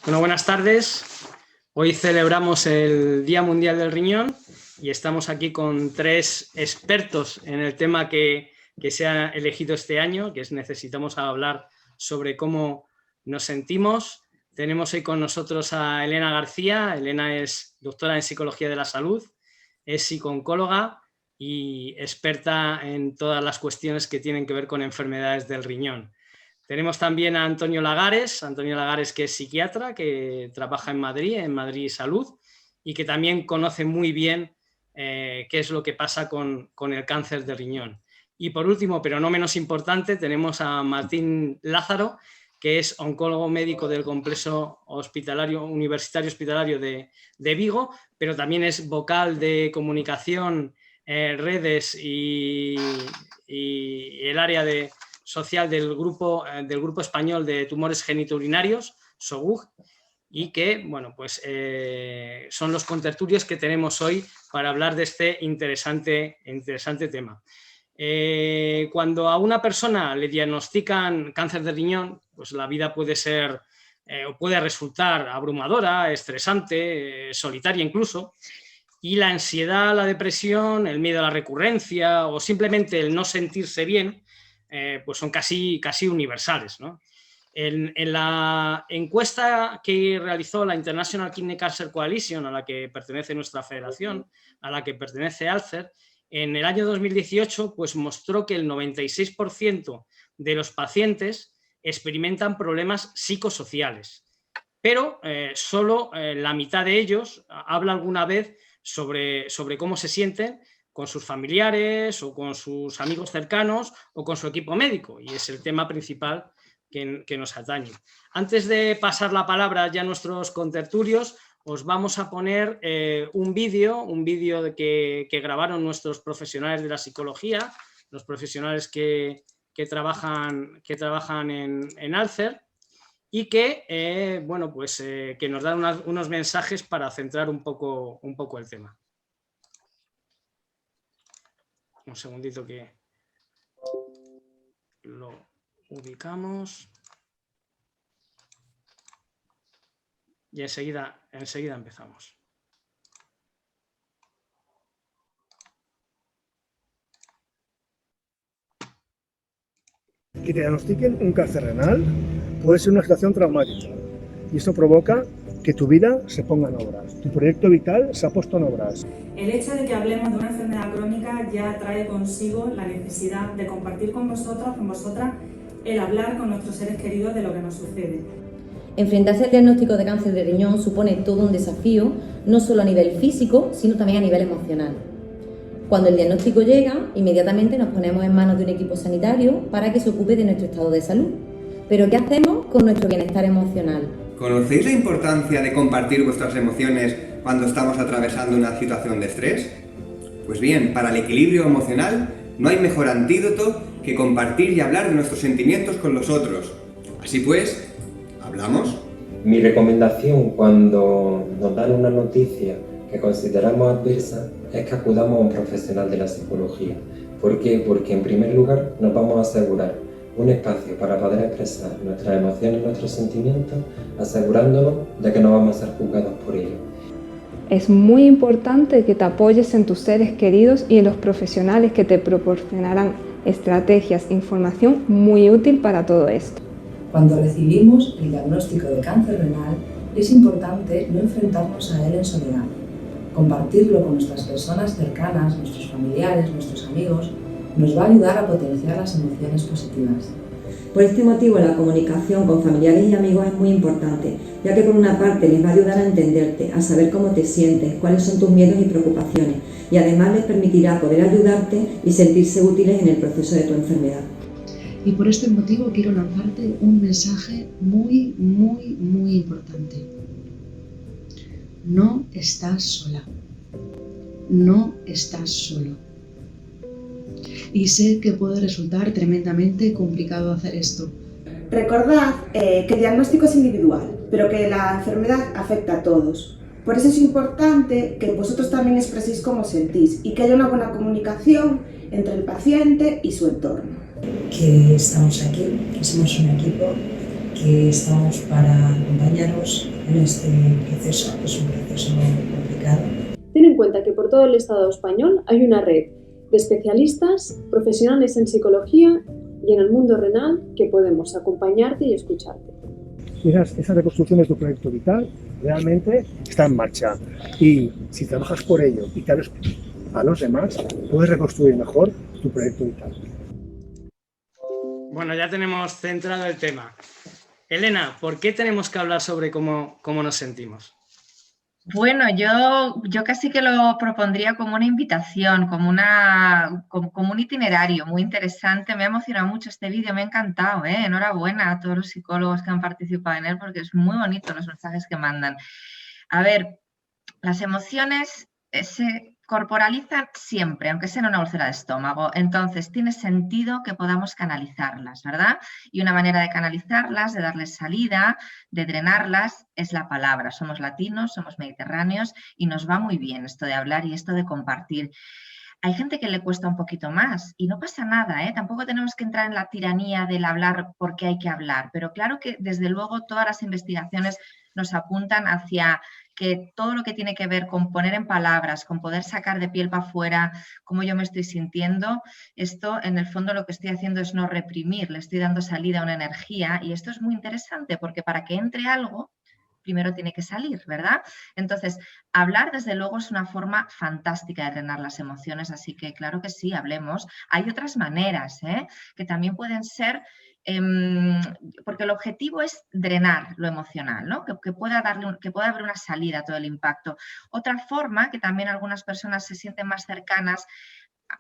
Bueno, buenas tardes. Hoy celebramos el Día Mundial del Riñón y estamos aquí con tres expertos en el tema que se ha elegido este año, que es necesitamos hablar sobre cómo nos sentimos. Tenemos hoy con nosotros a Elena García. Elena es doctora en Psicología de la Salud, es psicooncóloga y experta en todas las cuestiones que tienen que ver con enfermedades del riñón. Tenemos también a Antonio Lagares, que es psiquiatra, que trabaja en Madrid Salud, y que también conoce muy bien qué es lo que pasa con el cáncer de riñón. Y por último, pero no menos importante, tenemos a Martín Lázaro, que es oncólogo médico del complejo universitario hospitalario de Vigo, pero también es vocal de comunicación, redes y el área social del grupo español de tumores genitourinarios, SOGUG, y que, bueno, pues son los contertulios que tenemos hoy para hablar de este interesante tema. Cuando a una persona le diagnostican cáncer de riñón, pues la vida puede ser o puede resultar abrumadora, estresante, solitaria incluso, y la ansiedad, la depresión, el miedo a la recurrencia o simplemente el no sentirse bien, pues son casi universales, ¿no? En la encuesta que realizó la International Kidney Cancer Coalition, a la que pertenece nuestra federación, a la que pertenece ALCER, en el año 2018 pues mostró que el 96% de los pacientes experimentan problemas psicosociales, pero solo la mitad de ellos habla alguna vez sobre cómo se sienten con sus familiares o con sus amigos cercanos o con su equipo médico, y es el tema principal que nos atañe. Antes de pasar la palabra ya a nuestros contertulios, os vamos a poner un vídeo que grabaron nuestros profesionales de la psicología, los profesionales que trabajan en ALCER, y que, bueno, pues, que nos dan unos mensajes para centrar un poco el tema. Un segundito que lo ubicamos y enseguida empezamos. Que te diagnostiquen un cáncer renal puede ser una situación traumática y esto provoca que tu vida se ponga en obras, tu proyecto vital se ha puesto en obras. El hecho de que hablemos de una enfermedad crónica ya trae consigo la necesidad de compartir con vosotros, con vosotras, el hablar con nuestros seres queridos de lo que nos sucede. Enfrentarse al diagnóstico de cáncer de riñón supone todo un desafío, no solo a nivel físico, sino también a nivel emocional. Cuando el diagnóstico llega, inmediatamente nos ponemos en manos de un equipo sanitario para que se ocupe de nuestro estado de salud. Pero ¿qué hacemos con nuestro bienestar emocional? ¿Conocéis la importancia de compartir vuestras emociones cuando estamos atravesando una situación de estrés? Pues bien, para el equilibrio emocional no hay mejor antídoto que compartir y hablar de nuestros sentimientos con los otros. Así pues, ¿hablamos? Mi recomendación cuando nos dan una noticia que consideramos adversa es que acudamos a un profesional de la psicología. ¿Por qué? Porque en primer lugar nos vamos a asegurar un espacio para poder expresar nuestras emociones y nuestros sentimientos, asegurándonos de que no vamos a ser juzgados por ello. Es muy importante que te apoyes en tus seres queridos y en los profesionales que te proporcionarán estrategias e información muy útil para todo esto. Cuando recibimos el diagnóstico de cáncer renal, es importante no enfrentarnos a él en soledad. Compartirlo con nuestras personas cercanas, nuestros familiares, nuestros amigos, nos va a ayudar a potenciar las emociones positivas. Por este motivo, la comunicación con familiares y amigos es muy importante, ya que por una parte les va a ayudar a entenderte, a saber cómo te sientes, cuáles son tus miedos y preocupaciones, y además les permitirá poder ayudarte y sentirse útiles en el proceso de tu enfermedad. Y por este motivo quiero lanzarte un mensaje muy importante. No estás sola. No estás solo. Y sé que puede resultar tremendamente complicado hacer esto. Recordad que el diagnóstico es individual, pero que la enfermedad afecta a todos. Por eso es importante que vosotros también expreséis cómo sentís y que haya una buena comunicación entre el paciente y su entorno. Que estamos aquí, que somos un equipo, que estamos para acompañaros en este proceso, que es un proceso complicado. Ten en cuenta que por todo el Estado español hay una red de especialistas, profesionales en psicología y en el mundo renal que podemos acompañarte y escucharte. Esa reconstrucción de tu proyecto vital realmente está en marcha, y si trabajas por ello y te abres a los demás, puedes reconstruir mejor tu proyecto vital. Bueno, ya tenemos centrado el tema. Elena, ¿por qué tenemos que hablar sobre cómo nos sentimos? Bueno, yo casi que lo propondría como una invitación, como un itinerario muy interesante. Me ha emocionado mucho este vídeo, me ha encantado, ¿eh? Enhorabuena a todos los psicólogos que han participado en él, porque es muy bonito los mensajes que mandan. A ver, las emociones se corporalizan siempre, aunque sea en una úlcera de estómago. Entonces, tiene sentido que podamos canalizarlas, ¿verdad? Y una manera de canalizarlas, de darles salida, de drenarlas, es la palabra. Somos latinos, somos mediterráneos y nos va muy bien esto de hablar y esto de compartir. Hay gente que le cuesta un poquito más y no pasa nada, ¿eh? Tampoco tenemos que entrar en la tiranía del hablar porque hay que hablar, pero claro que desde luego todas las investigaciones nos apuntan hacia que todo lo que tiene que ver con poner en palabras, con poder sacar de piel para afuera cómo yo me estoy sintiendo, esto en el fondo lo que estoy haciendo es no reprimir, le estoy dando salida a una energía, y esto es muy interesante porque para que entre algo primero tiene que salir, ¿verdad? Entonces, hablar desde luego es una forma fantástica de drenar las emociones, así que claro que sí, hablemos. Hay otras maneras, que también pueden ser, porque el objetivo es drenar lo emocional, ¿no? Que pueda haber una salida a todo el impacto. Otra forma que también algunas personas se sienten más cercanas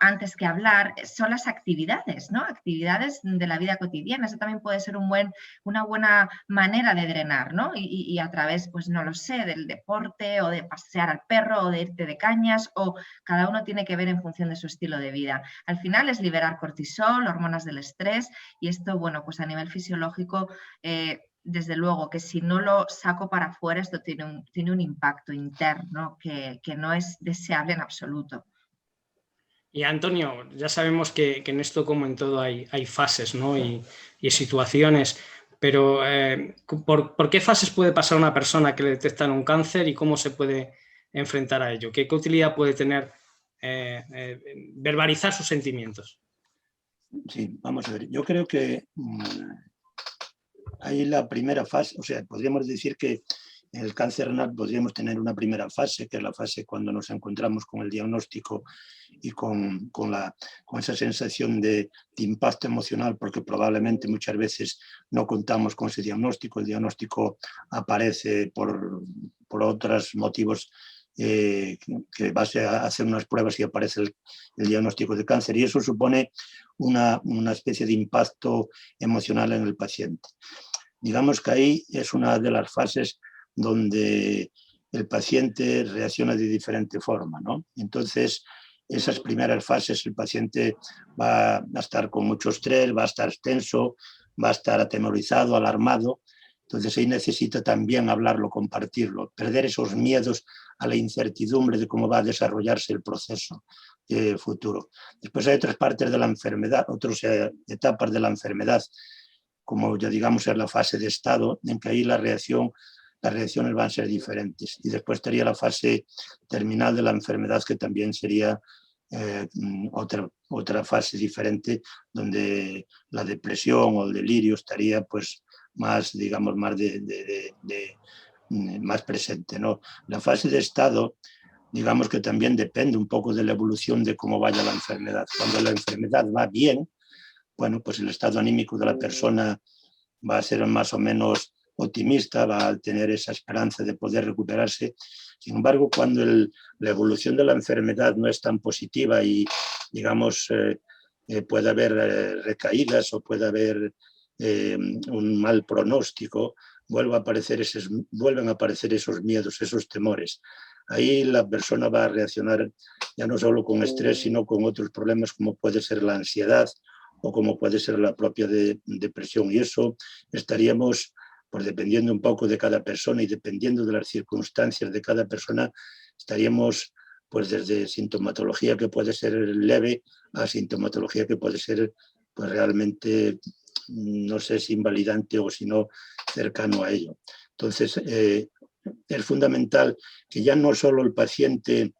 antes que hablar, son las actividades, ¿no? Actividades de la vida cotidiana. Eso también puede ser una buena manera de drenar, ¿no? Y a través, pues no lo sé, del deporte o de pasear al perro o de irte de cañas, o cada uno tiene que ver en función de su estilo de vida. Al final es liberar cortisol, hormonas del estrés, y esto, bueno, pues a nivel fisiológico, desde luego que si no lo saco para afuera, esto tiene un impacto interno que no es deseable en absoluto. Y Antonio, ya sabemos que en esto, como en todo, hay fases, ¿no? y situaciones, pero ¿por qué fases puede pasar una persona que le detectan un cáncer y cómo se puede enfrentar a ello? ¿Qué utilidad puede tener verbalizar sus sentimientos? Sí, vamos a ver. Yo creo que hay la primera fase, o sea, podríamos decir que en el cáncer renal podríamos tener una primera fase, que es la fase cuando nos encontramos con el diagnóstico y con esa sensación de impacto emocional, porque probablemente muchas veces no contamos con ese diagnóstico. El diagnóstico aparece por otros motivos, que vas a hacer unas pruebas y aparece el diagnóstico de cáncer, y eso supone una especie de impacto emocional en el paciente. Digamos que ahí es una de las fases donde el paciente reacciona de diferente forma, ¿no? Entonces, esas primeras fases el paciente va a estar con mucho estrés, va a estar tenso, va a estar atemorizado, alarmado. Entonces ahí necesita también hablarlo, compartirlo, perder esos miedos a la incertidumbre de cómo va a desarrollarse el proceso futuro. Después hay otras partes de la enfermedad, otras etapas de la enfermedad, como ya digamos es la fase de estado, en que ahí las reacciones van a ser diferentes. Y después estaría la fase terminal de la enfermedad, que también sería otra fase diferente, donde la depresión o el delirio estaría pues más, digamos, más presente, ¿no? La fase de estado, digamos que también depende un poco de la evolución de cómo vaya la enfermedad. Cuando la enfermedad va bien, bueno, pues el estado anímico de la persona va a ser más o menos optimista, va a tener esa esperanza de poder recuperarse. Sin embargo, cuando la evolución de la enfermedad no es tan positiva y, digamos, puede haber recaídas o puede haber un mal pronóstico, vuelven a aparecer esos miedos, esos temores. Ahí la persona va a reaccionar ya no solo con estrés, sino con otros problemas como puede ser la ansiedad o como puede ser la propia depresión. Y eso estaríamos, pues dependiendo un poco de cada persona y dependiendo de las circunstancias de cada persona, estaríamos pues desde sintomatología que puede ser leve a sintomatología que puede ser pues realmente no sé si invalidante o si no cercano a ello. Entonces, es fundamental que ya no solo el paciente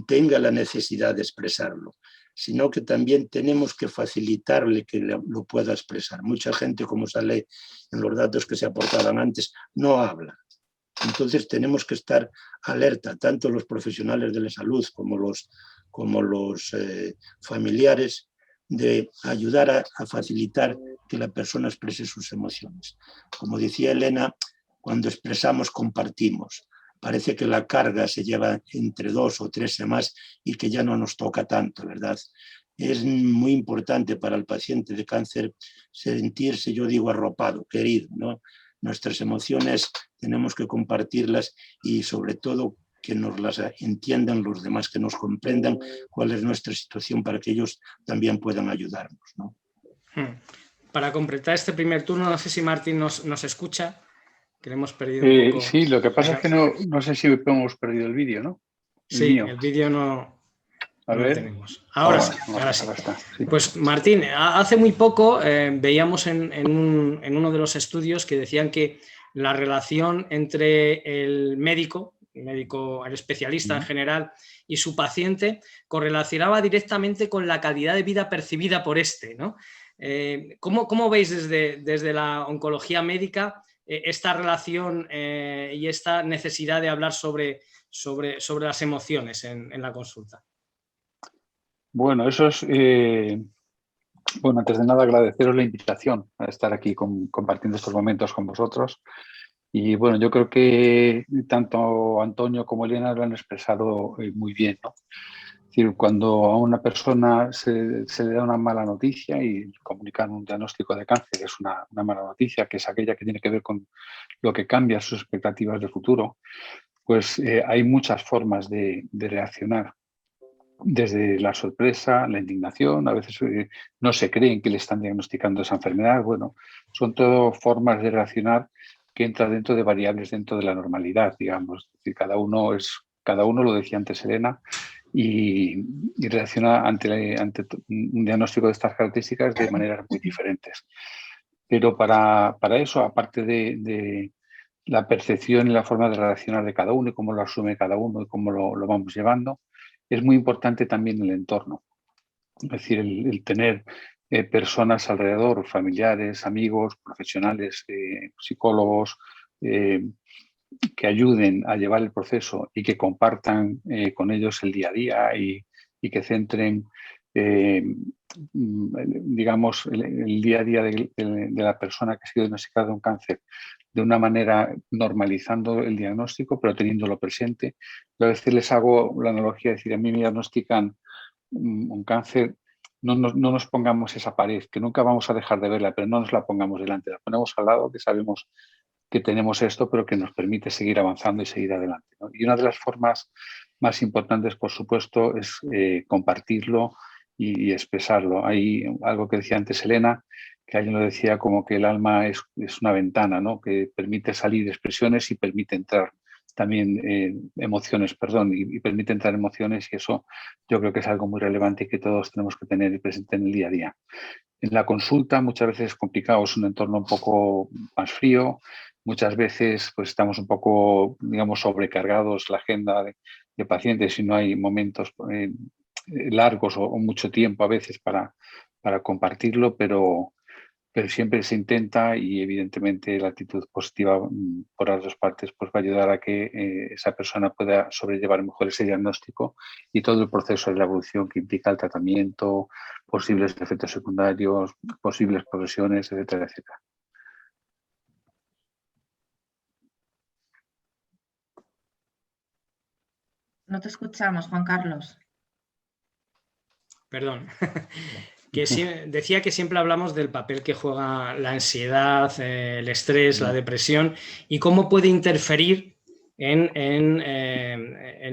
tenga la necesidad de expresarlo, sino que también tenemos que facilitarle que lo pueda expresar. Mucha gente, como sale en los datos que se aportaban antes, no habla. Entonces tenemos que estar alerta, tanto los profesionales de la salud como los familiares, de ayudar a facilitar que la persona exprese sus emociones. Como decía Elena, cuando expresamos, compartimos. Parece que la carga se lleva entre 2 o 3 semanas y que ya no nos toca tanto, ¿verdad? Es muy importante para el paciente de cáncer sentirse, yo digo, arropado, querido, ¿no? Nuestras emociones tenemos que compartirlas y sobre todo que nos las entiendan los demás, que nos comprendan cuál es nuestra situación para que ellos también puedan ayudarnos, ¿no? Para completar este primer turno, no sé si Martín nos escucha, que le hemos perdido un poco. Sí, lo que pasa es que no sé si hemos perdido el vídeo, ¿no? Sí, el vídeo no lo tenemos. Ahora sí. Sí. Pues Martín, hace muy poco veíamos en uno de los estudios que decían que la relación entre el médico, el especialista en general, y su paciente correlacionaba directamente con la calidad de vida percibida por este, ¿no? ¿Cómo veis desde la oncología médica esta relación y esta necesidad de hablar sobre las emociones en la consulta? Bueno, eso es... Bueno, antes de nada agradeceros la invitación a estar aquí compartiendo estos momentos con vosotros. Y bueno, yo creo que tanto Antonio como Elena lo han expresado muy bien, ¿no? Es decir, cuando a una persona se le da una mala noticia y comunican un diagnóstico de cáncer, es una mala noticia, que es aquella que tiene que ver con lo que cambia sus expectativas de futuro, pues hay muchas formas de reaccionar. Desde la sorpresa, la indignación, a veces no se creen que le están diagnosticando esa enfermedad. Bueno, son todo formas de reaccionar que entran dentro de variables dentro de la normalidad, digamos. Es decir, cada uno, lo decía antes Elena, y reacciona ante un diagnóstico de estas características de maneras muy diferentes. Pero para eso, aparte de la percepción y la forma de reaccionar de cada uno y cómo lo asume cada uno y cómo lo vamos llevando, es muy importante también el entorno. Es decir, el tener personas alrededor, familiares, amigos, profesionales, psicólogos, que ayuden a llevar el proceso y que compartan con ellos el día a día y que centren, digamos, el día a día de la persona que ha sido diagnosticada de un cáncer de una manera normalizando el diagnóstico, pero teniéndolo presente. Yo a veces les hago la analogía de decir, a mí me diagnostican un cáncer, no nos pongamos esa pared, que nunca vamos a dejar de verla, pero no nos la pongamos delante, la ponemos al lado, que sabemos que tenemos esto, pero que nos permite seguir avanzando y seguir adelante, ¿no? Y una de las formas más importantes, por supuesto, es compartirlo y expresarlo. Hay algo que decía antes Elena, que alguien lo decía como que el alma es una ventana, ¿no? Que permite salir expresiones y permite entrar también emociones, y permite entrar emociones, y eso yo creo que es algo muy relevante y que todos tenemos que tener presente en el día a día. En la consulta muchas veces es complicado, es un entorno un poco más frío, muchas veces pues estamos un poco, digamos, sobrecargados la agenda de pacientes y no hay momentos largos o mucho tiempo a veces para compartirlo, pero siempre se intenta, y evidentemente la actitud positiva por las dos partes pues va a ayudar a que esa persona pueda sobrellevar mejor ese diagnóstico y todo el proceso de la evolución que implica el tratamiento, posibles efectos secundarios, posibles progresiones, etcétera, etcétera. No te escuchamos, Juan Carlos. Perdón. Decía que siempre hablamos del papel que juega la ansiedad, el estrés, la depresión y cómo puede interferir en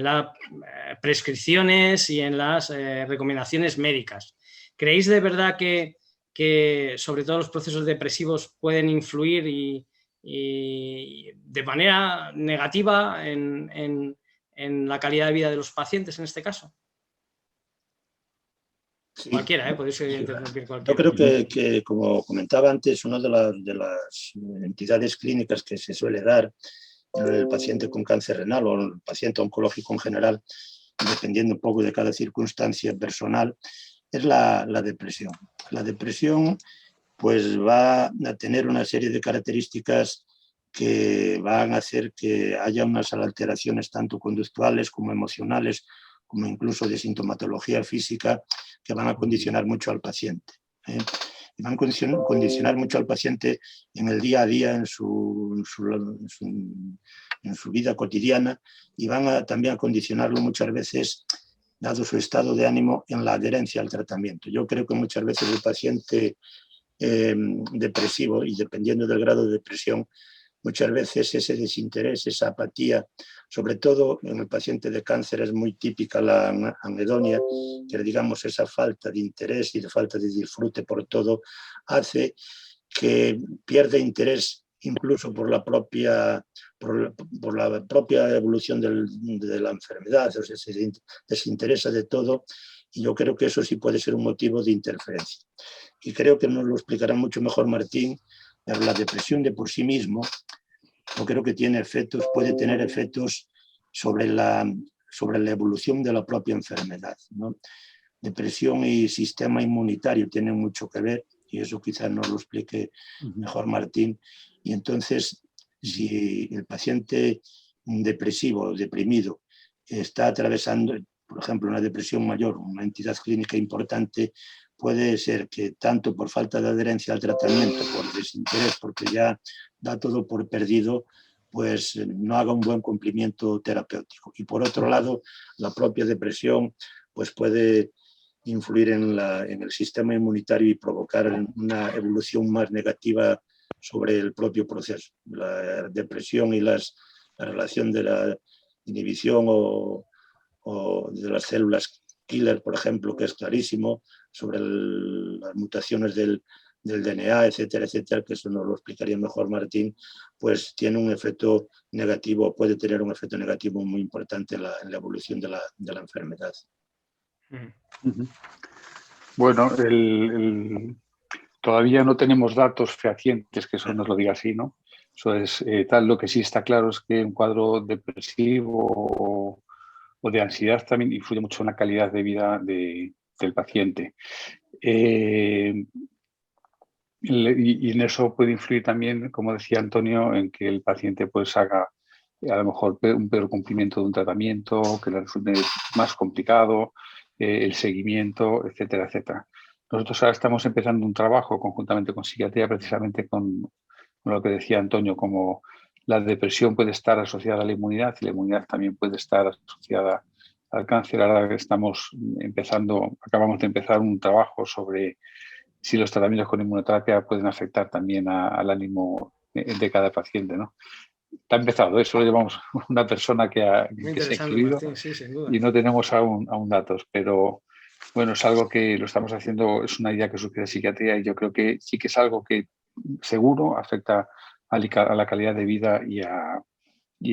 las prescripciones y en las recomendaciones médicas. ¿Creéis de verdad que sobre todo los procesos depresivos pueden influir y de manera negativa en la calidad de vida de los pacientes en este caso? Sí. Cualquiera, podéis interrumpir cualquiera. Yo creo que, como comentaba antes, una de las entidades clínicas que se suele dar en el paciente con cáncer renal o el paciente oncológico en general, dependiendo un poco de cada circunstancia personal, es la depresión. La depresión pues va a tener una serie de características que van a hacer que haya unas alteraciones tanto conductuales como emocionales, como incluso de sintomatología física, que van a condicionar mucho al paciente. Y van a condicionar mucho al paciente en el día a día, en su vida cotidiana, y van también a condicionarlo muchas veces, dado su estado de ánimo, en la adherencia al tratamiento. Yo creo que muchas veces el paciente depresivo, y dependiendo del grado de depresión, muchas veces ese desinterés, esa apatía, sobre todo en el paciente de cáncer es muy típica la anedonia, que digamos esa falta de interés y de falta de disfrute por todo, hace que pierda interés incluso por la propia evolución de la enfermedad, o sea, se desinteresa de todo, y yo creo que eso sí puede ser un motivo de interferencia. Y creo que nos lo explicará mucho mejor Martín. La depresión de por sí mismo, yo creo que puede tener efectos sobre la evolución de la propia enfermedad, ¿no? Depresión y sistema inmunitario tienen mucho que ver, y eso quizás nos lo explique mejor Martín. Y entonces, si el paciente depresivo o deprimido está atravesando, por ejemplo, una depresión mayor, una entidad clínica importante, puede ser que tanto por falta de adherencia al tratamiento, por desinterés, porque ya da todo por perdido, pues no haga un buen cumplimiento terapéutico. Y por otro lado, la propia depresión pues puede influir en el sistema inmunitario y provocar una evolución más negativa sobre el propio proceso. La depresión y la relación de la inhibición o de las células killer, por ejemplo, que es clarísimo, sobre las mutaciones del DNA, etcétera, etcétera, que eso nos lo explicaría mejor Martín, pues tiene un efecto negativo, puede tener un efecto negativo muy importante en la evolución de la enfermedad. Bueno, todavía no tenemos datos fehacientes que eso nos lo diga así, ¿no? Eso es tal. Lo que sí está claro es que un cuadro depresivo o de ansiedad también influye mucho en la calidad de vida del paciente. Y en eso puede influir también, como decía Antonio, en que el paciente pues haga a lo mejor un peor cumplimiento de un tratamiento, que le resulte más complicado, el seguimiento, etcétera, etcétera. Nosotros ahora estamos empezando un trabajo conjuntamente con psiquiatría, precisamente con lo que decía Antonio, como la depresión puede estar asociada a la inmunidad y la inmunidad también puede estar asociada al cáncer. Ahora acabamos de empezar un trabajo sobre si los tratamientos con inmunoterapia pueden afectar también al ánimo de cada paciente, ¿no? Está empezado, eso lo llevamos una persona que se ha inscrito, Martín, sí, sin duda. Y no tenemos aún datos, pero bueno, es algo que lo estamos haciendo, es una idea que surge de psiquiatría, y yo creo que sí que es algo que seguro afecta a la calidad de vida y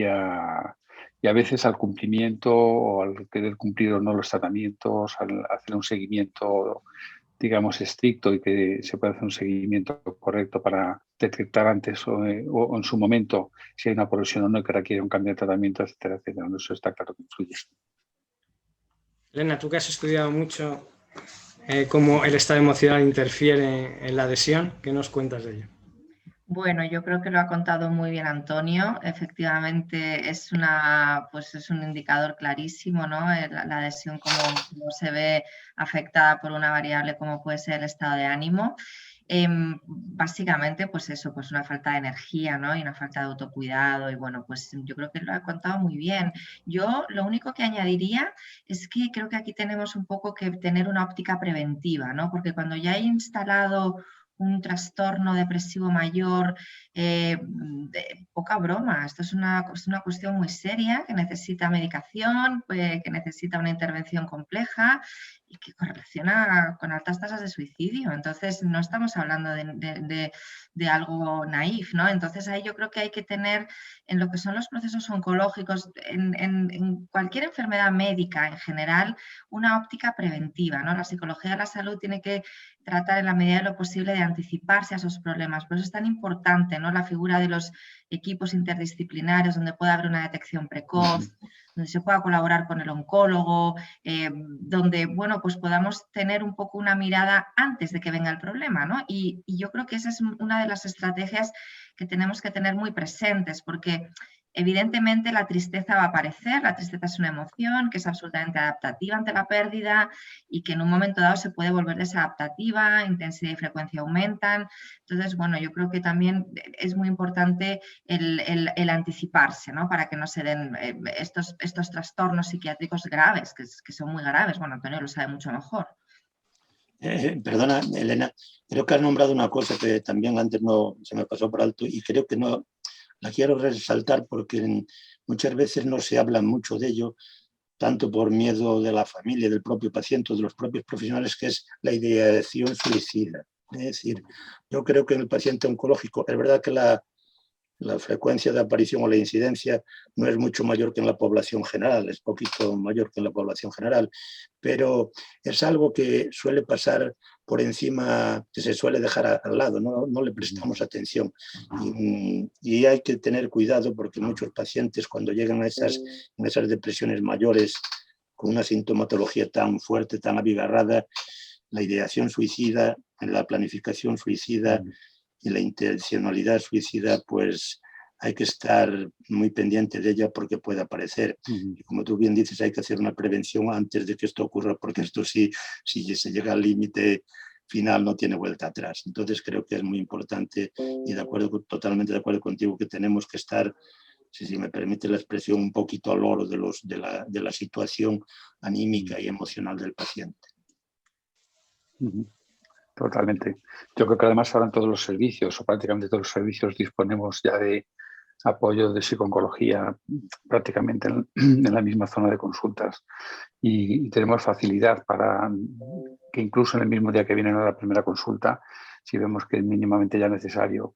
a veces al cumplimiento o al querer cumplir o no los tratamientos, al hacer un seguimiento, digamos, estricto, y que se pueda hacer un seguimiento correcto para detectar antes o en su momento si hay una progresión o no que requiere un cambio de tratamiento, etcétera, etcétera. Eso está claro que influye. Elena, tú que has estudiado mucho cómo el estado emocional interfiere en la adhesión, ¿qué nos cuentas de ello? Bueno, yo creo que lo ha contado muy bien Antonio. Efectivamente es un indicador clarísimo, ¿no? La adhesión, como se ve afectada por una variable como puede ser el estado de ánimo. Básicamente, pues eso, pues una falta de energía, ¿no? Y una falta de autocuidado, y bueno, pues yo creo que lo ha contado muy bien. Yo lo único que añadiría es que creo que aquí tenemos un poco que tener una óptica preventiva, ¿no? Porque cuando ya hay instalado un trastorno depresivo mayor, poca broma, esto es una cuestión muy seria que necesita medicación, que necesita una intervención compleja, y que correlaciona con altas tasas de suicidio. Entonces, no estamos hablando de algo naif, ¿no? Entonces, ahí yo creo que hay que tener, en lo que son los procesos oncológicos, en cualquier enfermedad médica en general, una óptica preventiva, ¿no? La psicología de la salud tiene que tratar en la medida de lo posible de anticiparse a esos problemas. Por eso es tan importante, ¿no?, la figura de los equipos interdisciplinarios donde pueda haber una detección precoz, donde se pueda colaborar con el oncólogo, donde, bueno, pues podamos tener un poco una mirada antes de que venga el problema, ¿no? Y yo creo que esa es una de las estrategias que tenemos que tener muy presentes, porque evidentemente la tristeza va a aparecer, la tristeza es una emoción que es absolutamente adaptativa ante la pérdida y que en un momento dado se puede volver desadaptativa, intensidad y frecuencia aumentan. Entonces, bueno, yo creo que también es muy importante el anticiparse, ¿no?, para que no se den estos trastornos psiquiátricos graves, que son muy graves. Bueno, Antonio lo sabe mucho mejor. Perdona, Elena, creo que has nombrado una cosa que también antes no se me pasó por alto y creo que no la quiero resaltar porque muchas veces no se habla mucho de ello, tanto por miedo de la familia, del propio paciente o de los propios profesionales, que es la ideación suicida. Es decir, yo creo que en el paciente oncológico es verdad que la frecuencia de aparición o la incidencia no es mucho mayor que en la población general, es poquito mayor que en la población general, pero es algo que suele pasar por encima, que se suele dejar al lado, no le prestamos atención. Y hay que tener cuidado porque muchos pacientes cuando llegan a esas depresiones mayores con una sintomatología tan fuerte, tan abigarrada, la ideación suicida, la planificación suicida y la intencionalidad suicida, pues hay que estar muy pendiente de ella porque puede aparecer. Y como tú bien dices, hay que hacer una prevención antes de que esto ocurra, porque esto si se llega al límite final no tiene vuelta atrás. Entonces creo que es muy importante y totalmente de acuerdo contigo que tenemos que estar, si me permite la expresión, un poquito al loro de la situación anímica y emocional del paciente. Totalmente. Yo creo que además ahora en todos los servicios, o prácticamente todos los servicios, disponemos ya de apoyo de psicooncología prácticamente en la misma zona de consultas y tenemos facilidad para que incluso en el mismo día que vienen a la primera consulta, si vemos que es mínimamente ya necesario,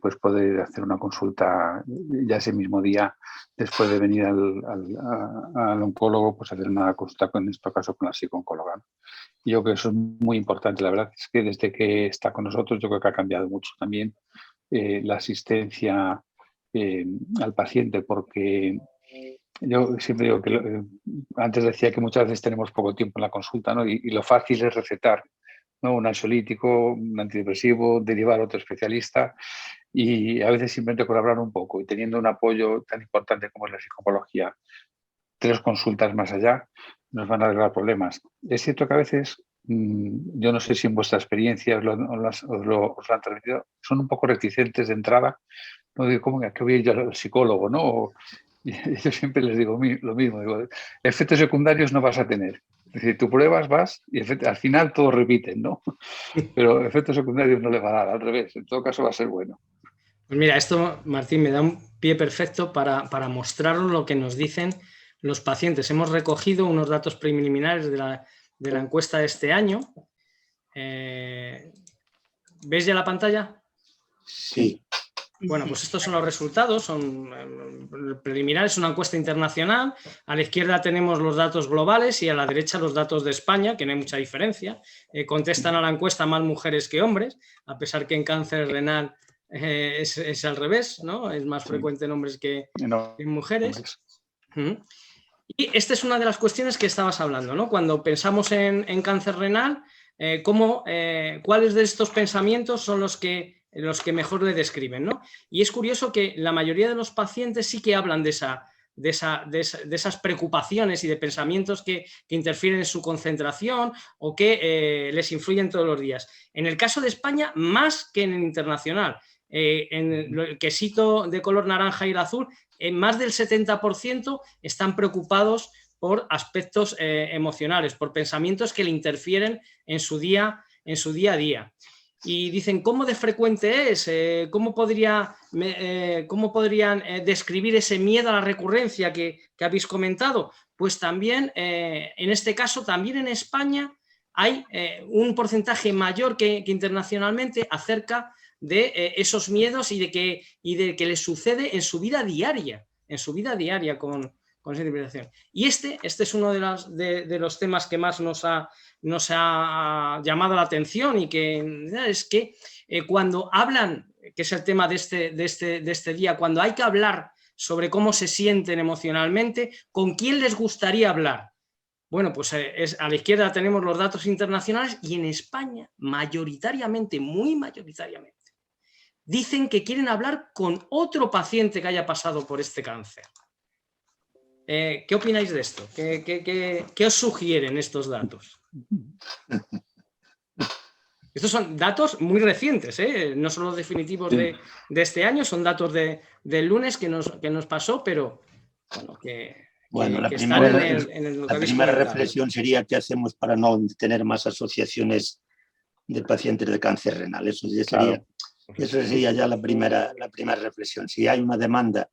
pues poder hacer una consulta ya ese mismo día, después de venir al oncólogo, pues hacer una consulta, en este caso con la psicooncóloga. Yo creo que eso es muy importante. La verdad es que desde que está con nosotros yo creo que ha cambiado mucho también la asistencia al paciente, porque yo siempre digo que antes decía que muchas veces tenemos poco tiempo en la consulta, ¿no? Y lo fácil es recetar, ¿no?, un ansiolítico, un antidepresivo, derivar a otro especialista y a veces simplemente con hablar un poco y teniendo un apoyo tan importante como es la psicología, 3 consultas más allá nos van a arreglar problemas. Es cierto que a veces, yo no sé si en vuestra experiencia os lo han transmitido, son un poco reticentes de entrada, no digo, ¿cómo que voy a ir yo al psicólogo?, ¿no? Y yo siempre les digo lo mismo, digo, efectos secundarios no vas a tener. Es decir, tú pruebas, vas y al final todos repiten, ¿no? Pero efectos secundarios no le va a dar, al revés, en todo caso va a ser bueno. Pues mira, esto, Martín, me da un pie perfecto para mostraros lo que nos dicen los pacientes. Hemos recogido unos datos preliminares de la encuesta de este año. ¿Ves ya la pantalla? Sí. Bueno, pues estos son los resultados, son preliminares, una encuesta internacional. A la izquierda tenemos los datos globales y a la derecha los datos de España, que no hay mucha diferencia. Contestan a la encuesta más mujeres que hombres, a pesar que en cáncer renal es al revés, ¿no? Es más frecuente en hombres que en mujeres. Y esta es una de las cuestiones que estabas hablando, ¿no? Cuando pensamos en cáncer renal, ¿cuáles de estos pensamientos son los que mejor le describen, ¿no? Y es curioso que la mayoría de los pacientes sí que hablan de esas preocupaciones y de pensamientos que interfieren en su concentración o que les influyen todos los días. En el caso de España, más que en el internacional. En el quesito de color naranja y el azul, más del 70% están preocupados por aspectos emocionales, por pensamientos que le interfieren en su día a día. y dicen ¿cómo de frecuente es? ¿Cómo podrían describir ese miedo a la recurrencia que habéis comentado? Pues también, en este caso, también en España hay un porcentaje mayor que internacionalmente acerca de esos miedos y de que les sucede en su vida diaria con esa interpretación. Y este es uno de los temas que más nos ha llamado la atención, y que es que cuando hablan, que es el tema de este día, cuando hay que hablar sobre cómo se sienten emocionalmente, ¿con quién les gustaría hablar? Bueno, pues a la izquierda tenemos los datos internacionales, y en España mayoritariamente, muy mayoritariamente, dicen que quieren hablar con otro paciente que haya pasado por este cáncer. ¿Qué opináis de esto? ¿Qué os sugieren estos datos? Estos son datos muy recientes, no son los definitivos de este año, son datos del lunes que nos pasó, pero bueno, la primera reflexión sería qué hacemos para no tener más asociaciones de pacientes de cáncer renal. Eso sería ya la primera reflexión. Si hay una demanda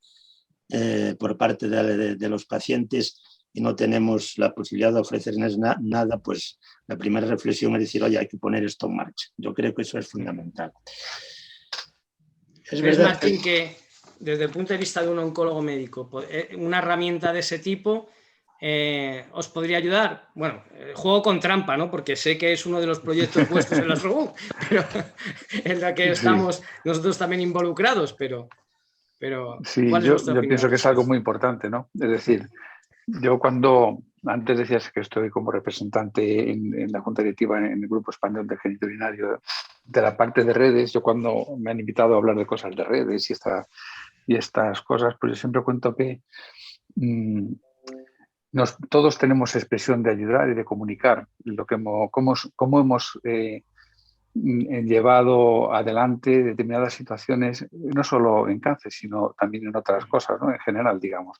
por parte de los pacientes y no tenemos la posibilidad de ofrecerles nada, pues la primera reflexión es decir, oye, hay que poner esto en marcha. Yo creo que eso es fundamental. Es verdad, Martín, que desde el punto de vista de un oncólogo médico, una herramienta de ese tipo os podría ayudar. Bueno, juego con trampa, ¿no? Porque sé que es uno de los proyectos puestos en la SROGUN, pero en la que estamos nosotros también involucrados, pero sí, yo pienso que es algo muy importante, ¿no? Es decir, yo antes decías que estoy como representante en la Junta Directiva en el Grupo Español de Génito Urinario de la parte de redes, yo cuando me han invitado a hablar de cosas de redes y estas cosas, pues yo siempre cuento que todos tenemos expresión de ayudar y de comunicar cómo hemos llevado adelante determinadas situaciones, no solo en cáncer, sino también en otras cosas, ¿no? En general, digamos.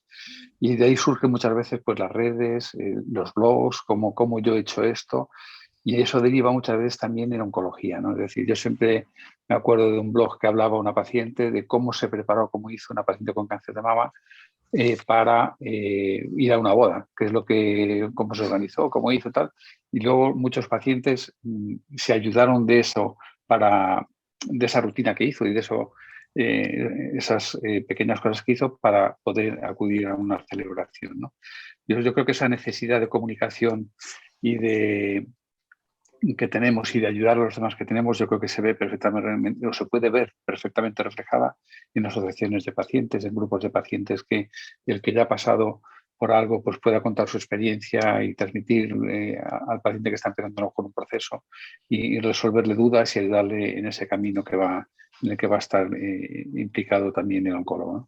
Y de ahí surgen muchas veces pues, las redes, los blogs, cómo yo he hecho esto, y eso deriva muchas veces también en oncología, ¿no? Es decir, yo siempre me acuerdo de un blog que hablaba una paciente de cómo se preparó, cómo hizo una paciente con cáncer de mama para ir a una boda, que es cómo se organizó, cómo hizo tal. Y luego muchos pacientes se ayudaron de eso, de esa rutina que hizo y de esas pequeñas cosas que hizo para poder acudir a una celebración, ¿no? Yo creo que esa necesidad de comunicación que tenemos y de ayudar a los demás que tenemos, yo creo que se ve perfectamente, o se puede ver perfectamente reflejada en asociaciones de pacientes, en grupos de pacientes, que el que ya ha pasado por algo pues pueda contar su experiencia y transmitir al paciente que está empezando con un proceso y resolverle dudas y ayudarle en ese camino en el que va a estar implicado también el oncólogo, ¿no?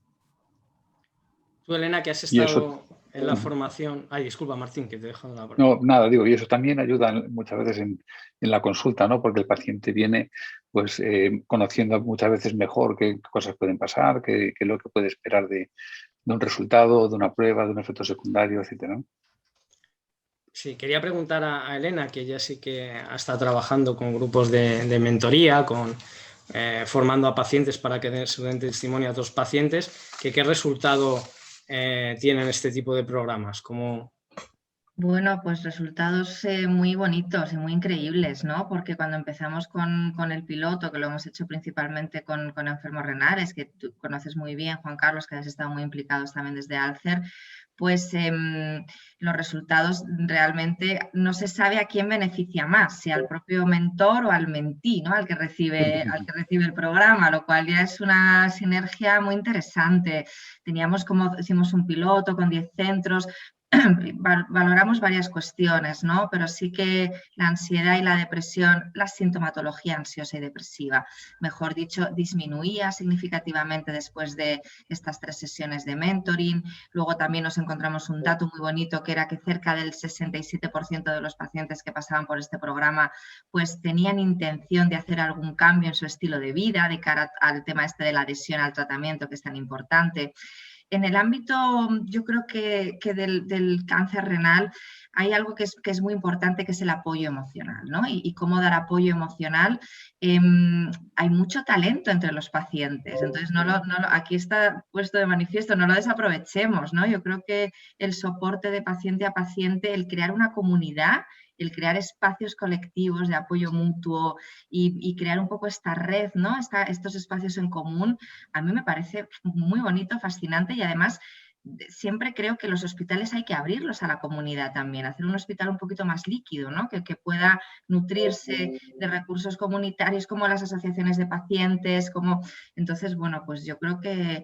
Tú, Elena, que has estado en la formación... Ay, disculpa, Martín, que te dejo la palabra. No, nada, digo, y eso también ayuda muchas veces en la consulta, ¿no? Porque el paciente viene pues conociendo muchas veces mejor qué cosas pueden pasar, qué es lo que puede esperar de un resultado, de una prueba, de un efecto secundario, etcétera, ¿no? Sí, quería preguntar a Elena, que ella sí que ha estado trabajando con grupos de mentoría, formando a pacientes para que den testimonio a otros pacientes, qué resultado tienen este tipo de programas. Bueno, pues resultados muy bonitos y muy increíbles, ¿no? Porque cuando empezamos con el piloto, que lo hemos hecho principalmente con enfermos renales, que tú conoces muy bien, Juan Carlos, que has estado muy implicados también desde Alcer, pues los resultados realmente no se sabe a quién beneficia más, si al propio mentor o al mentí, ¿no? Al que recibe el programa, lo cual ya es una sinergia muy interesante. Hicimos un piloto con 10 centros. Valoramos varias cuestiones, ¿no? Pero sí que la ansiedad y la depresión, la sintomatología ansiosa y depresiva, mejor dicho, disminuía significativamente después de estas 3 sesiones de mentoring. Luego también nos encontramos un dato muy bonito, que era que cerca del 67% de los pacientes que pasaban por este programa pues tenían intención de hacer algún cambio en su estilo de vida de cara al tema de la adhesión al tratamiento, que es tan importante. En el ámbito, yo creo que del cáncer renal hay algo que es muy importante, que es el apoyo emocional, ¿no? Y cómo dar apoyo emocional. Hay mucho talento entre los pacientes, entonces aquí está puesto de manifiesto, no lo desaprovechemos, ¿no? Yo creo que el soporte de paciente a paciente, el crear una comunidad, el crear espacios colectivos de apoyo mutuo y crear un poco esta red, ¿no? Estos espacios en común, a mí me parece muy bonito, fascinante, y además siempre creo que los hospitales hay que abrirlos a la comunidad también, hacer un hospital un poquito más líquido, ¿no? Que pueda nutrirse de recursos comunitarios como las asociaciones de pacientes, Entonces, bueno, pues yo creo que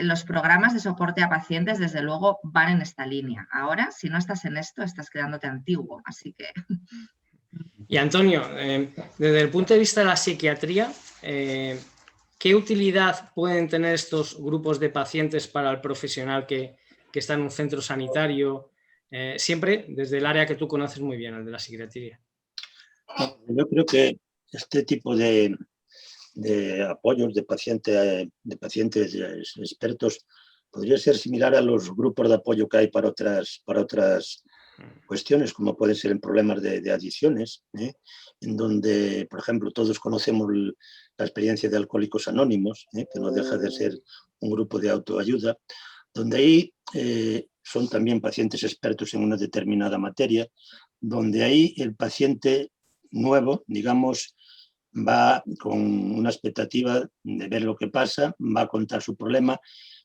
los programas de soporte a pacientes desde luego van en esta línea. Ahora, si no estás en esto, estás quedándote antiguo, así que... Y Antonio, desde el punto de vista de la psiquiatría, ¿qué utilidad pueden tener estos grupos de pacientes para el profesional que está en un centro sanitario? Siempre desde el área que tú conoces muy bien, el de la psiquiatría. Yo creo que este tipo de apoyos de pacientes expertos podría ser similar a los grupos de apoyo que hay para otras cuestiones, como pueden ser en problemas de adicciones, en donde, por ejemplo, todos conocemos la experiencia de Alcohólicos Anónimos, que no deja de ser un grupo de autoayuda, donde ahí son también pacientes expertos en una determinada materia, donde ahí el paciente nuevo, digamos, va con una expectativa de ver lo que pasa, va a contar su problema,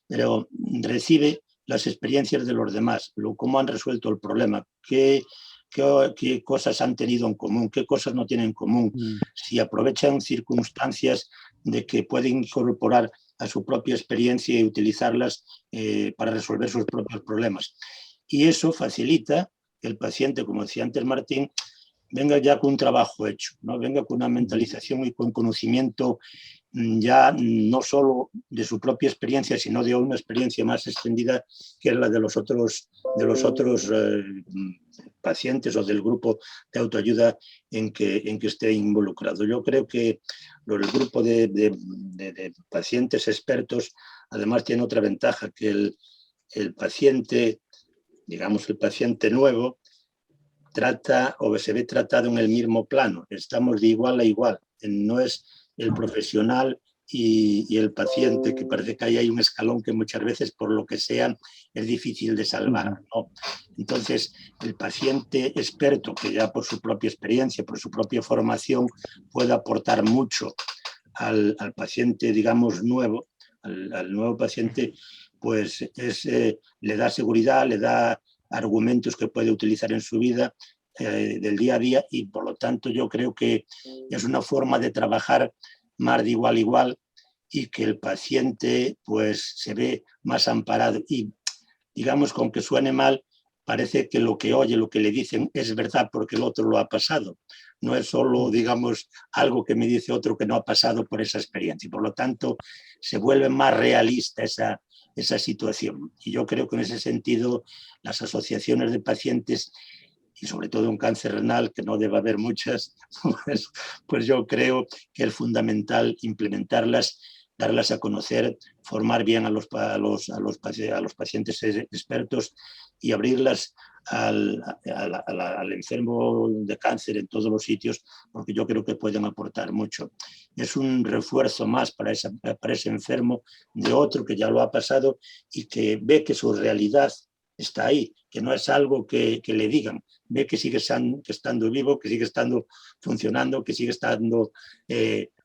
pero recibe las experiencias de los demás, cómo han resuelto el problema, qué cosas han tenido en común, qué cosas no tienen en común, si aprovechan circunstancias de que pueden incorporar a su propia experiencia y utilizarlas para resolver sus propios problemas. Y eso facilita que el paciente, como decía antes Martín, venga ya con un trabajo hecho, ¿no? Venga con una mentalización y con conocimiento ya no solo de su propia experiencia, sino de una experiencia más extendida, que es la de los otros pacientes o del grupo de autoayuda en que esté involucrado. Yo creo que el grupo de pacientes expertos además tiene otra ventaja, que el paciente, digamos el paciente nuevo, trata o se ve tratado en el mismo plano, estamos de igual a igual, no es el profesional y el paciente, que parece que ahí hay un escalón que muchas veces por lo que sea es difícil de salvar, ¿no? Entonces el paciente experto, que ya por su propia experiencia, por su propia formación puede aportar mucho al paciente, digamos, nuevo, al nuevo paciente, pues le da seguridad, le da argumentos que puede utilizar en su vida del día a día, y por lo tanto yo creo que es una forma de trabajar más de igual a igual, y que el paciente pues se ve más amparado, y digamos, con que suene mal, parece que lo que oye, lo que le dicen es verdad porque el otro lo ha pasado, no es solo, digamos, algo que me dice otro que no ha pasado por esa experiencia, y por lo tanto se vuelve más realista esa situación. Y yo creo que en ese sentido las asociaciones de pacientes, y sobre todo un cáncer renal, que no debe haber muchas, pues yo creo que es fundamental implementarlas, darlas a conocer, formar bien a los pacientes expertos y abrirlas al enfermo de cáncer en todos los sitios, porque yo creo que pueden aportar mucho. Es un refuerzo más para ese enfermo de otro que ya lo ha pasado y que ve que su realidad está ahí, que no es algo que le digan, ve que sigue estando vivo, que sigue estando funcionando, que sigue estando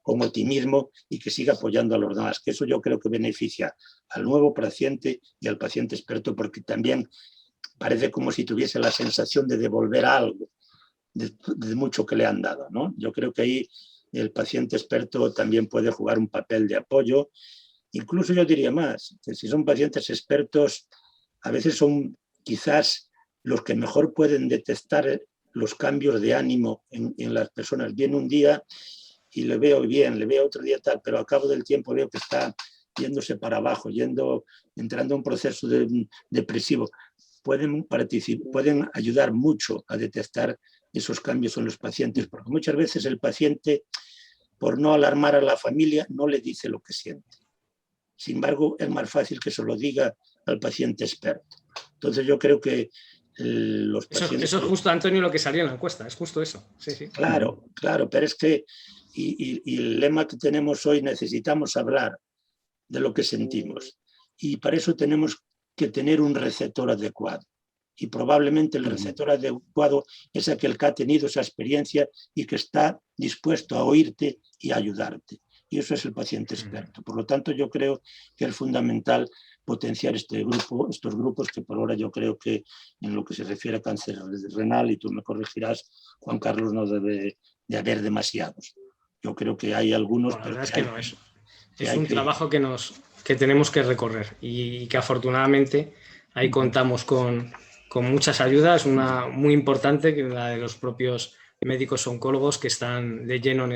con optimismo y que sigue apoyando a los demás, que eso yo creo que beneficia al nuevo paciente y al paciente experto, porque también parece como si tuviese la sensación de devolver algo de mucho que le han dado, ¿no? Yo creo que ahí el paciente experto también puede jugar un papel de apoyo. Incluso yo diría más, que si son pacientes expertos, a veces son quizás los que mejor pueden detectar los cambios de ánimo en las personas. Viene un día y le veo bien, le veo otro día tal, pero al cabo del tiempo veo que está yéndose para abajo, entrando en un proceso depresivo. Pueden ayudar mucho a detectar esos cambios en los pacientes, porque muchas veces el paciente, por no alarmar a la familia, no le dice lo que siente. Sin embargo, es más fácil que se lo diga al paciente experto. Entonces yo creo que los pacientes... Eso es justo, Antonio, lo que salió en la encuesta, es justo eso. Sí, sí. Claro, claro, pero es que y el lema que tenemos hoy, necesitamos hablar de lo que sentimos. Y para eso tenemos que tener un receptor adecuado. Y probablemente el receptor adecuado es aquel que ha tenido esa experiencia y que está dispuesto a oírte y a ayudarte. Y eso es el paciente experto. Por lo tanto, yo creo que es fundamental potenciar estos grupos que por ahora yo creo que en lo que se refiere a cáncer renal, y tú me corregirás, Juan Carlos, no debe de haber demasiados. Yo creo que hay algunos... La verdad es que no es. Es un trabajo que tenemos que recorrer y que afortunadamente ahí contamos con muchas ayudas, una muy importante, que es la de los propios médicos oncólogos que están de lleno en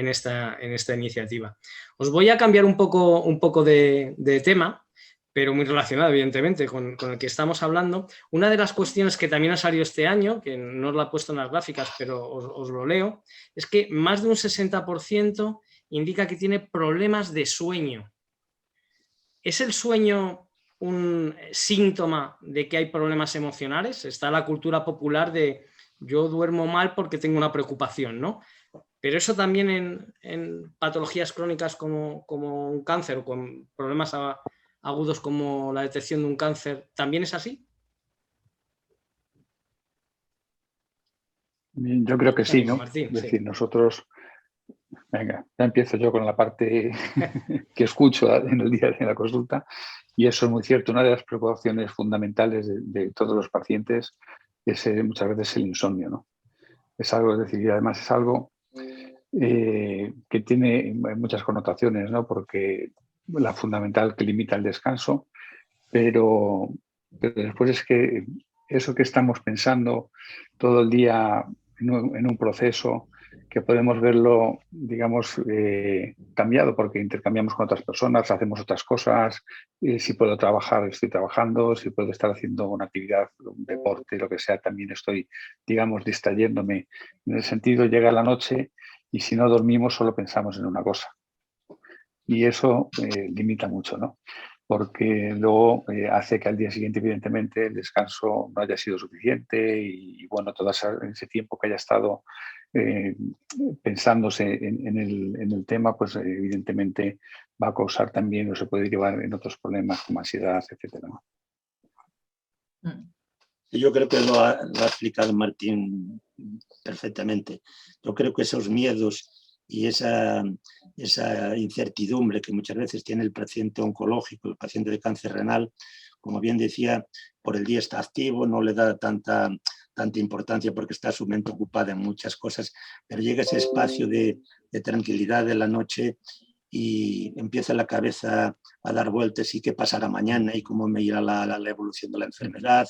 esta iniciativa. Os voy a cambiar un poco de tema, pero muy relacionado, evidentemente, con el que estamos hablando. Una de las cuestiones que también ha salido este año, que no os la he puesto en las gráficas, pero os lo leo, es que más de un 60% indica que tiene problemas de sueño. ¿Es el sueño un síntoma de que hay problemas emocionales? Está la cultura popular de yo duermo mal porque tengo una preocupación, ¿no? Pero eso también en patologías crónicas como un cáncer o con problemas agudos como la detección de un cáncer, ¿también es así? Yo creo que sí, ¿no? Martín, es decir, nosotros... Venga, ya empiezo yo con la parte que escucho en el día de la consulta, y eso es muy cierto. Una de las preocupaciones fundamentales de todos los pacientes es muchas veces el insomnio, ¿no? Es algo, es decir, y además es algo que tiene muchas connotaciones, ¿no? Porque la fundamental que limita el descanso, pero después es que eso que estamos pensando todo el día en un proceso, que podemos verlo, digamos, cambiado, porque intercambiamos con otras personas, hacemos otras cosas. Si puedo trabajar, estoy trabajando. Si puedo estar haciendo una actividad, un deporte, lo que sea, también estoy, digamos, distrayéndome. En el sentido, llega la noche y si no dormimos solo pensamos en una cosa. Y eso limita mucho, ¿no? Porque luego hace que al día siguiente, evidentemente, el descanso no haya sido suficiente y bueno, todo ese tiempo que haya estado pensándose en el tema, pues evidentemente va a causar también, o se puede llevar en otros problemas como ansiedad, etcétera. Yo creo que lo ha explicado Martín perfectamente. Yo creo que esos miedos y esa incertidumbre que muchas veces tiene el paciente oncológico, el paciente de cáncer renal, como bien decía, por el día está activo, no le da tanta importancia porque está su mente ocupada en muchas cosas, pero llega ese espacio de tranquilidad de la noche y empieza la cabeza a dar vueltas y qué pasará mañana y cómo me irá la evolución de la enfermedad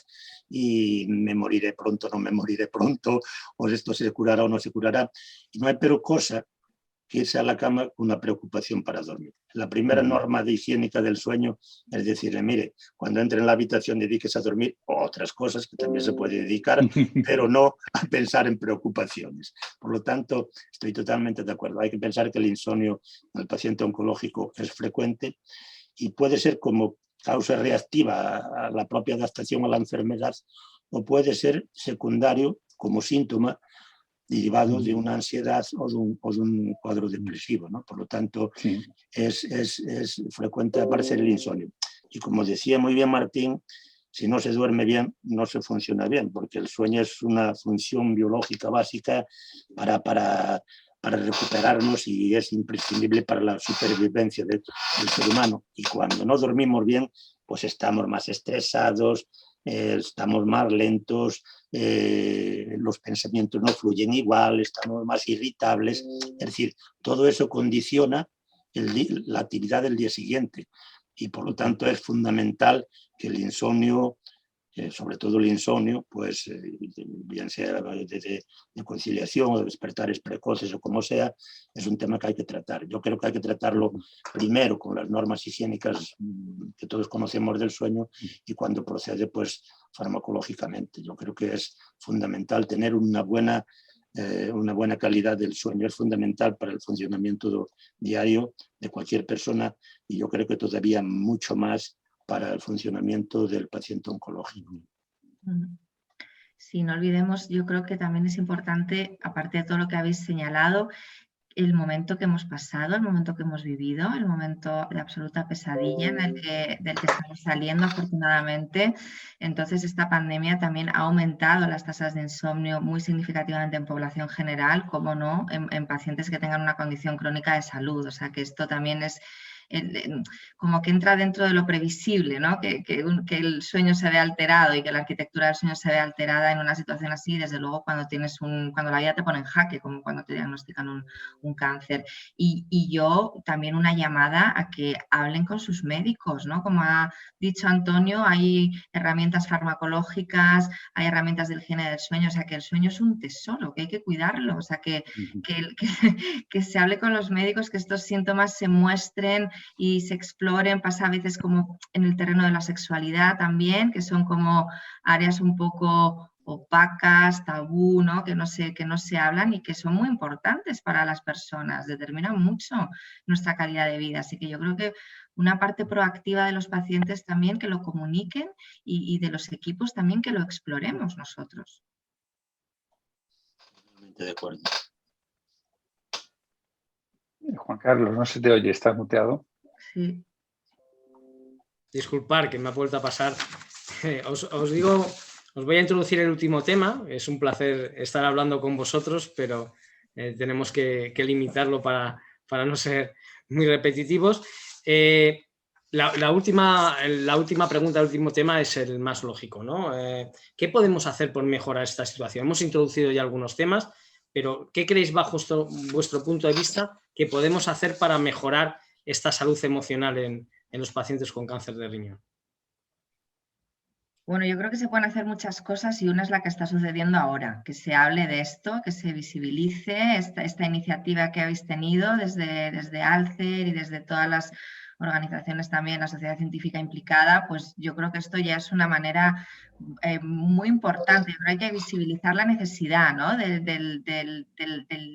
y me moriré pronto, no me moriré pronto, o esto se curará o no se curará. Y no hay pero cosa que irse a la cama con una preocupación para dormir. La primera norma de higiénica del sueño es decirle, mire, cuando entre en la habitación dedíquese a dormir, otras cosas que también se puede dedicar, pero no a pensar en preocupaciones. Por lo tanto, estoy totalmente de acuerdo. Hay que pensar que el insomnio en el paciente oncológico es frecuente y puede ser como causa reactiva a la propia adaptación a la enfermedad, o puede ser secundario como síntoma derivado de una ansiedad o de un cuadro depresivo, ¿no? Por lo tanto, sí, es frecuente aparecer el insomnio. Y como decía muy bien Martín, si no se duerme bien, no se funciona bien, porque el sueño es una función biológica básica para recuperarnos y es imprescindible para la supervivencia del ser humano. Y cuando no dormimos bien, pues estamos más estresados, estamos más lentos, los pensamientos no fluyen igual, estamos más irritables. Es decir, todo eso condiciona la actividad del día siguiente y por lo tanto es fundamental que el insomnio, sobre todo el insomnio, pues bien sea de conciliación o de despertares precoces o como sea, es un tema que hay que tratar. Yo creo que hay que tratarlo primero con las normas higiénicas que todos conocemos del sueño y cuando procede, pues farmacológicamente. Yo creo que es fundamental tener una buena calidad del sueño. Es fundamental para el funcionamiento diario de cualquier persona y yo creo que todavía mucho más para el funcionamiento del paciente oncológico. Sí, no olvidemos, yo creo que también es importante, aparte de todo lo que habéis señalado, el momento que hemos pasado, el momento que hemos vivido, el momento de absoluta pesadilla del que estamos saliendo afortunadamente. Entonces esta pandemia también ha aumentado las tasas de insomnio muy significativamente en población general, como no, en pacientes que tengan una condición crónica de salud. O sea que esto también es como que entra dentro de lo previsible, ¿no? Que el sueño se ve alterado y que la arquitectura del sueño se ve alterada en una situación así, desde luego cuando la vida te pone en jaque, como cuando te diagnostican un cáncer. Y yo también una llamada a que hablen con sus médicos, ¿no? Como ha dicho Antonio, hay herramientas farmacológicas, hay herramientas de higiene del sueño, o sea que el sueño es un tesoro, que hay que cuidarlo, o sea que se hable con los médicos, que estos síntomas se muestren y se exploren. Pasa a veces como en el terreno de la sexualidad también, que son como áreas un poco opacas, tabú, ¿no? que no se hablan y que son muy importantes para las personas, determinan mucho nuestra calidad de vida. Así que yo creo que una parte proactiva de los pacientes también que lo comuniquen y de los equipos también que lo exploremos nosotros. De acuerdo. Juan Carlos, no se te oye, estás muteado. Sí. Disculpar, que me ha vuelto a pasar. Os digo, os voy a introducir el último tema. Es un placer estar hablando con vosotros, pero tenemos que limitarlo para no ser muy repetitivos. La última pregunta, el último tema es el más lógico, ¿no? ¿Qué podemos hacer por mejorar esta situación? Hemos introducido ya algunos temas, pero ¿qué creéis bajo vuestro punto de vista que podemos hacer para mejorar esta salud emocional en los pacientes con cáncer de riñón? Bueno, yo creo que se pueden hacer muchas cosas y una es la que está sucediendo ahora, que se hable de esto, que se visibilice esta iniciativa que habéis tenido desde Alcer y desde todas las organizaciones también, la sociedad científica implicada. Pues yo creo que esto ya es una manera muy importante, pero hay que visibilizar la necesidad, ¿no? del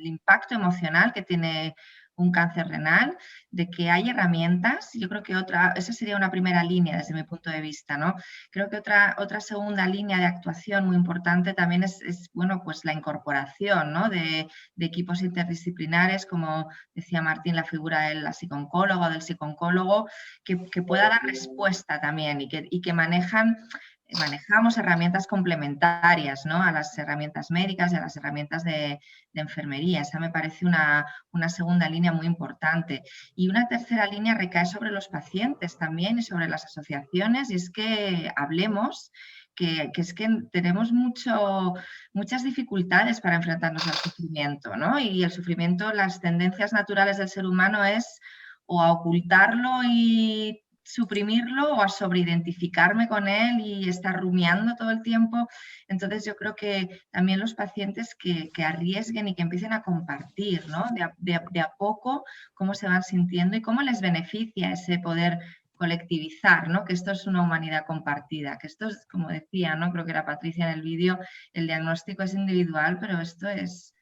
impacto emocional que tiene un cáncer renal, de que hay herramientas. Yo creo que esa sería una primera línea desde mi punto de vista, ¿no? Creo que otra segunda línea de actuación muy importante también es bueno, pues la incorporación, ¿no? de equipos interdisciplinares, como decía Martín, la figura del psicooncólogo o del psicooncólogo, que pueda dar respuesta también y que manejamos herramientas complementarias, ¿no? A las herramientas médicas y a las herramientas de enfermería. Esa me parece una segunda línea muy importante. Y una tercera línea recae sobre los pacientes también y sobre las asociaciones, y es que hablemos que es que tenemos muchas dificultades para enfrentarnos al sufrimiento, ¿no? Y el sufrimiento, las tendencias naturales del ser humano es o a ocultarlo y suprimirlo o a sobreidentificarme con él y estar rumiando todo el tiempo. Entonces yo creo que también los pacientes que arriesguen y que empiecen a compartir, ¿no? de a poco cómo se van sintiendo y cómo les beneficia ese poder colectivizar, ¿no? Que esto es una humanidad compartida, que esto es, como decía, ¿no? Creo que era Patricia en el vídeo, el diagnóstico es individual, pero esto es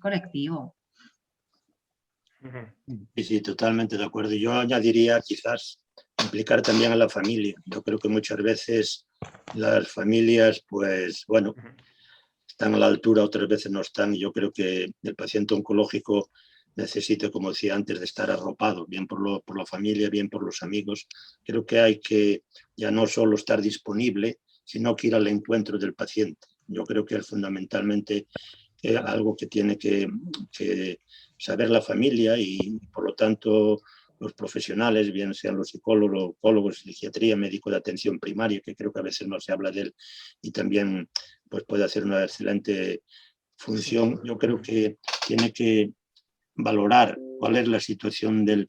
colectivo. Sí, totalmente de acuerdo. Yo añadiría quizás implicar también a la familia. Yo creo que muchas veces las familias, pues bueno, están a la altura, otras veces no están. Yo creo que el paciente oncológico necesita, como decía antes, de estar arropado, bien por la familia, bien por los amigos. Creo que hay que ya no solo estar disponible, sino que ir al encuentro del paciente. Yo creo que es fundamentalmente algo que tiene que saber la familia y, por lo tanto, los profesionales, bien sean los psicólogos, psiquiatría, médico de atención primaria, que creo que a veces no se habla de él y también pues, puede hacer una excelente función. Yo creo que tiene que valorar cuál es la situación del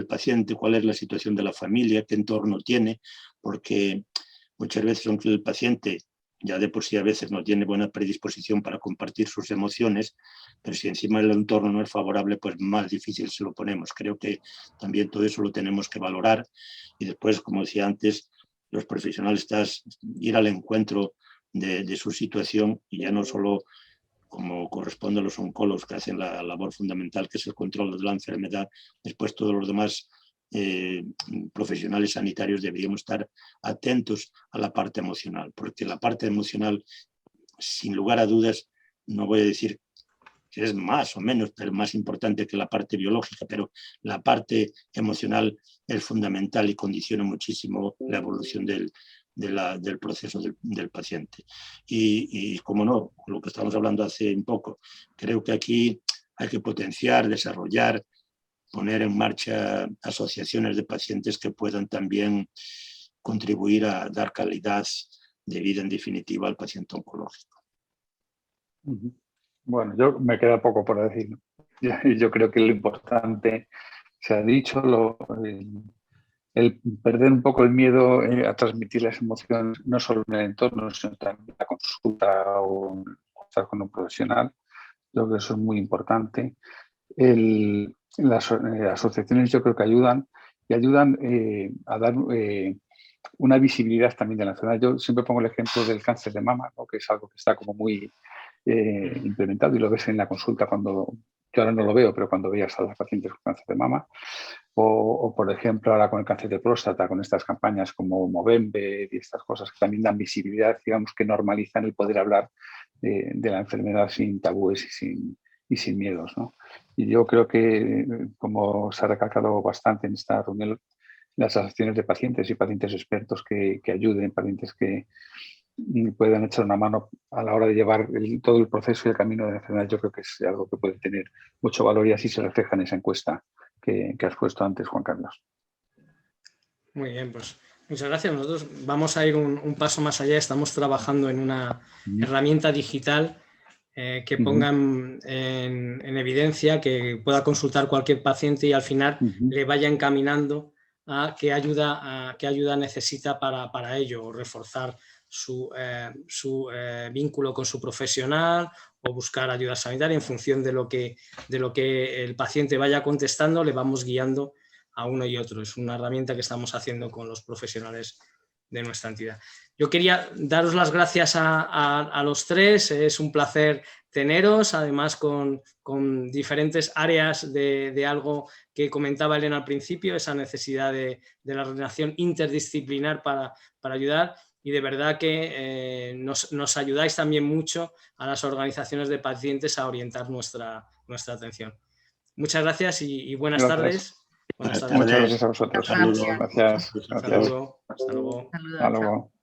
paciente, cuál es la situación de la familia, qué entorno tiene, porque muchas veces aunque el paciente ya de por sí a veces no tiene buena predisposición para compartir sus emociones, pero si encima el entorno no es favorable, pues más difícil se lo ponemos. Creo que también todo eso lo tenemos que valorar y después, como decía antes, los profesionales ir al encuentro de su situación y ya no solo como corresponde a los oncólogos que hacen la labor fundamental, que es el control de la enfermedad, después todos los demás profesionales sanitarios deberíamos estar atentos a la parte emocional, porque la parte emocional, sin lugar a dudas, no voy a decir que es más o menos, pero más importante que la parte biológica, pero la parte emocional es fundamental y condiciona muchísimo la evolución del proceso del paciente. Y como no, lo que estamos hablando hace un poco, creo que aquí hay que potenciar, desarrollar, poner en marcha asociaciones de pacientes que puedan también contribuir a dar calidad de vida en definitiva al paciente oncológico. Bueno, yo me queda poco por decir. Yo creo que lo importante se ha dicho, el perder un poco el miedo a transmitir las emociones, no solo en el entorno, sino también en la consulta o estar con un profesional. Yo creo que eso es muy importante. Las asociaciones yo creo que ayudan a dar una visibilidad también de la enfermedad. Yo siempre pongo el ejemplo del cáncer de mama, ¿no? Que es algo que está como muy implementado y lo ves en la consulta cuando, yo ahora no lo veo, pero cuando veías a las pacientes con cáncer de mama, o por ejemplo ahora con el cáncer de próstata, con estas campañas como Movember y estas cosas que también dan visibilidad, digamos que normalizan el poder hablar de la enfermedad sin tabúes y sin miedos, ¿no? Y yo creo que, como se ha recalcado bastante en esta reunión, las asociaciones de pacientes y pacientes expertos que ayuden, pacientes que puedan echar una mano a la hora de llevar todo el proceso y el camino de la enfermedad, yo creo que es algo que puede tener mucho valor y así se refleja en esa encuesta que has puesto antes, Juan Carlos. Muy bien, pues muchas gracias. Nosotros vamos a ir un paso más allá. Estamos trabajando en una herramienta digital que ponga en evidencia, que pueda consultar cualquier paciente y al final le vaya encaminando a qué ayuda necesita para ello, o reforzar su vínculo con su profesional o buscar ayuda sanitaria. En función de lo que el paciente vaya contestando, le vamos guiando a uno y otro. Es una herramienta que estamos haciendo con los profesionales de nuestra entidad. Yo quería daros las gracias a los tres. Es un placer teneros, además con diferentes áreas de algo que comentaba Elena al principio, esa necesidad de la relación interdisciplinar para ayudar. Y de verdad que nos ayudáis también mucho a las organizaciones de pacientes a orientar nuestra atención. Muchas gracias y buenas tardes. Buenas tardes. Muchas gracias a vosotros. Gracias. Gracias. Hasta luego. Hasta luego. Hasta luego.